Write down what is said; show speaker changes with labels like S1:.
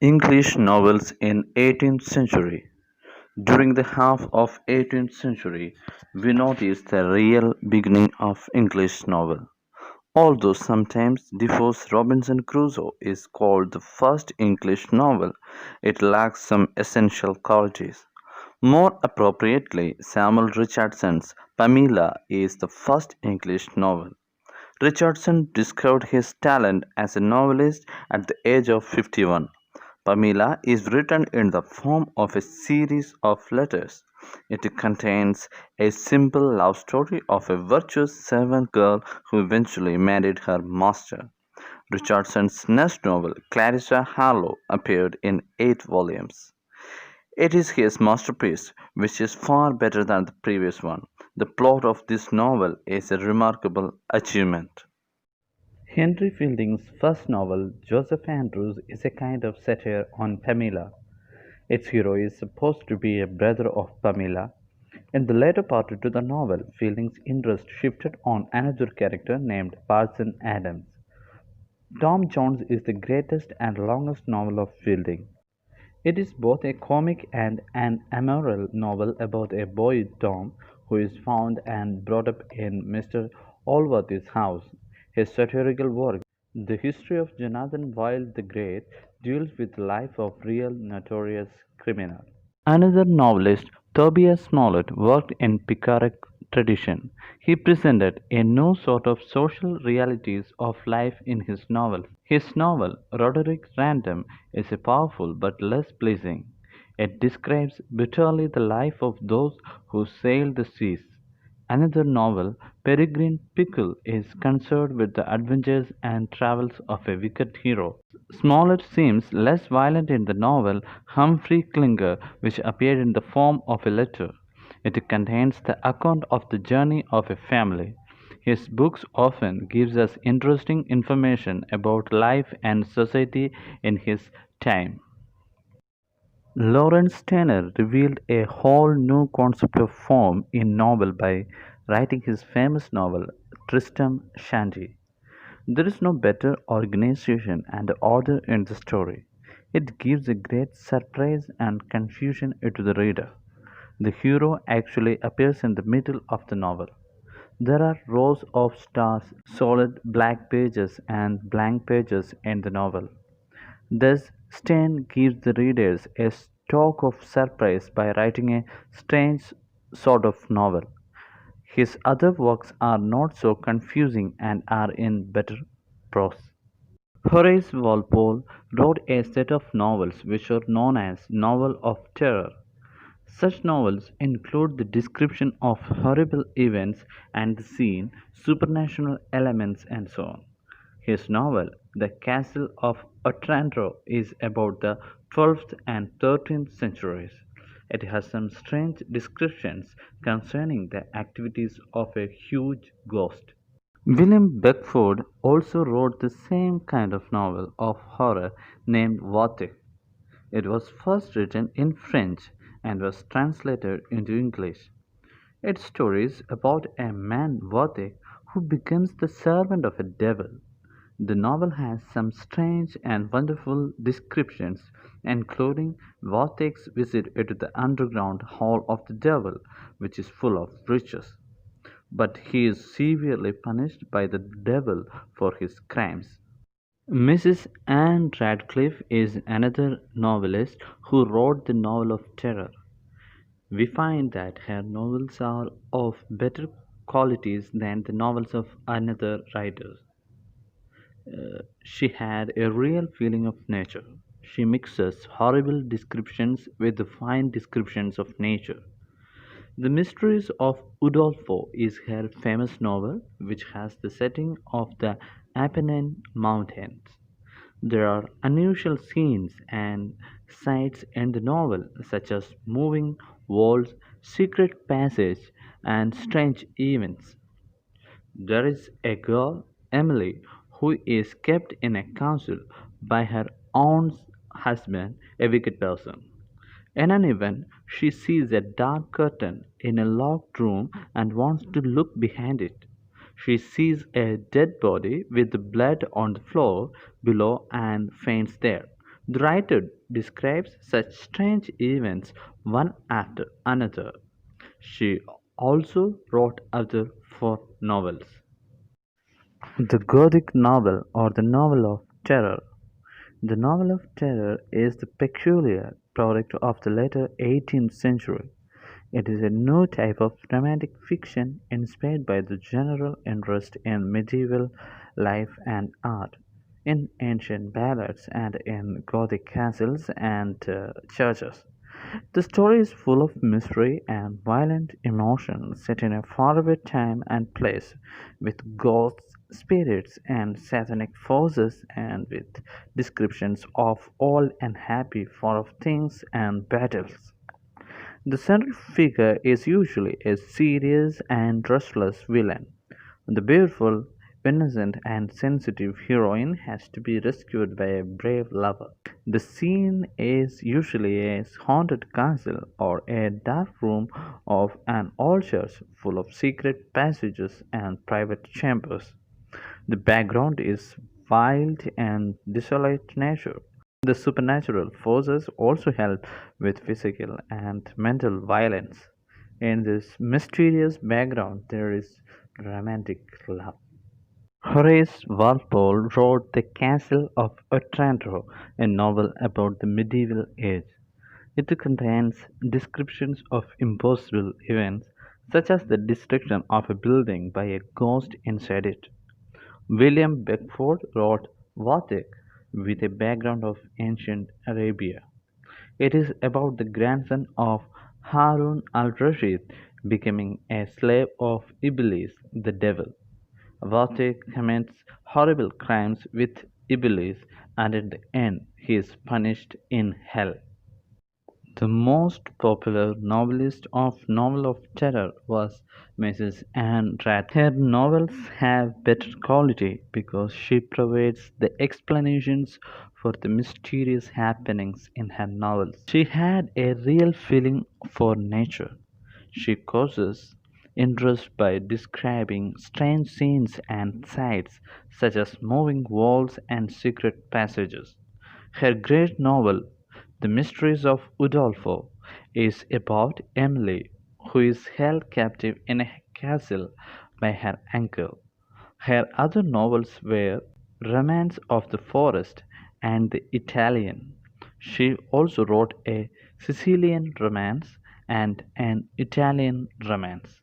S1: English novels in 18th century. During the half of 18th century, we notice the real beginning of English novel. Although sometimes Defoe's Robinson Crusoe is called the first English novel, it lacks some essential qualities. More appropriately, Samuel Richardson's Pamela is the first English novel. Richardson discovered his talent as a novelist at the age of 51. Pamela is written in the form of a series of letters. It contains a simple love story of a virtuous servant girl who eventually married her master. Richardson's next novel, Clarissa Harlowe, appeared in 8 volumes. It is his masterpiece, which is far better than the previous one. The plot of this novel is a remarkable achievement. Henry Fielding's first novel, Joseph Andrews, is a kind of satire on Pamela. Its hero is supposed to be a brother of Pamela. In the later part to the novel, Fielding's interest shifted on another character named Parson Adams. Tom Jones is the greatest and longest novel of Fielding. It is both a comic and an amoral novel about a boy Tom who is found and brought up in Mr. Allworthy's house. His satirical work, The History of Jonathan Wild the Great, deals with the life of real notorious criminal. Another novelist, Tobias Molet, worked in Picaric tradition. He presented a new sort of social realities of life in his novels. His novel, Roderick Random, is a powerful but less pleasing. It describes bitterly the life of those who sail the seas. Another novel, Peregrine Pickle, is concerned with the adventures and travels of a wicked hero. Smollett seems less violent in the novel Humphrey Clinker, which appeared in the form of a letter. It contains the account of the journey of a family. His books often gives us interesting information about life and society in his time. Lawrence Stayner revealed a whole new concept of form in novel by writing his famous novel Tristram Shandy. There is no better organization and order in the story. It gives a great surprise and confusion to the reader. The hero actually appears in the middle of the novel. There are rows of stars, solid black pages, and blank pages in the novel. Thus, Stein gives the readers a stock of surprise by writing a strange sort of novel. His other works are not so confusing and are in better prose. Horace Walpole wrote a set of novels which are known as Novel of Terror. Such novels include the description of horrible events and the scene, supernatural elements, and so on. His novel, The Castle of Otranto, is about the 12th and 13th centuries. It has some strange descriptions concerning the activities of a huge ghost. William Beckford also wrote the same kind of novel of horror named Vatic. It was first written in French and was translated into English. Its story is about a man Vatic who becomes the servant of a devil. The novel has some strange and wonderful descriptions, including Vatic's visit into the underground hall of the devil, which is full of riches. But he is severely punished by the devil for his crimes. Mrs. Anne Radcliffe is another novelist who wrote the novel of terror. We find that her novels are of better qualities than the novels of another writers. She had a real feeling of nature. She mixes horrible descriptions with the fine descriptions of nature. The Mysteries of Udolpho is her famous novel, which has the setting of the Apennine Mountains. There are unusual scenes and sights in the novel, such as moving walls, secret passages, and strange events. There is a girl, Emily, who is kept in a castle by her own husband, a wicked person. In an event, she sees a dark curtain in a locked room and wants to look behind it. She sees a dead body with blood on the floor below and faints there. The writer describes such strange events one after another. She also wrote other four novels. The Gothic novel or the novel of terror. The novel of terror is the peculiar product of the later 18th century. It is a new type of romantic fiction inspired by the general interest in medieval life and art, in ancient ballads, and in Gothic castles and churches. The story is full of mystery and violent emotion, set in a faraway time and place, with ghosts, spirits, and satanic forces, and with descriptions of all unhappy far off things and battles. The central figure is usually a serious and restless villain. The beautiful, innocent, and sensitive heroine has to be rescued by a brave lover. The scene is usually a haunted castle or a dark room of an old church full of secret passages and private chambers. The background is wild and desolate nature. The supernatural forces also help with physical and mental violence. In this mysterious background, there is romantic love. Horace Walpole wrote The Castle of Otranto, a novel about the medieval age. It contains descriptions of impossible events, such as the destruction of a building by a ghost inside it. William Beckford wrote Vatic with a background of ancient Arabia. It is about the grandson of Harun al-Rashid becoming a slave of Iblis, the devil. Vatic commits horrible crimes with Iblis, and at the end he is punished in hell. The most popular novelist of novel of terror was Mrs. Anne Radcliffe. Her novels have better quality because she provides the explanations for the mysterious happenings in her novels. She had a real feeling for nature. She causes interest by describing strange scenes and sights such as moving walls and secret passages. Her great novel, The Mysteries of Udolpho, is about Emily, who is held captive in a castle by her uncle. Her other novels were Romance of the Forest and The Italian. She also wrote a Sicilian romance and an Italian romance.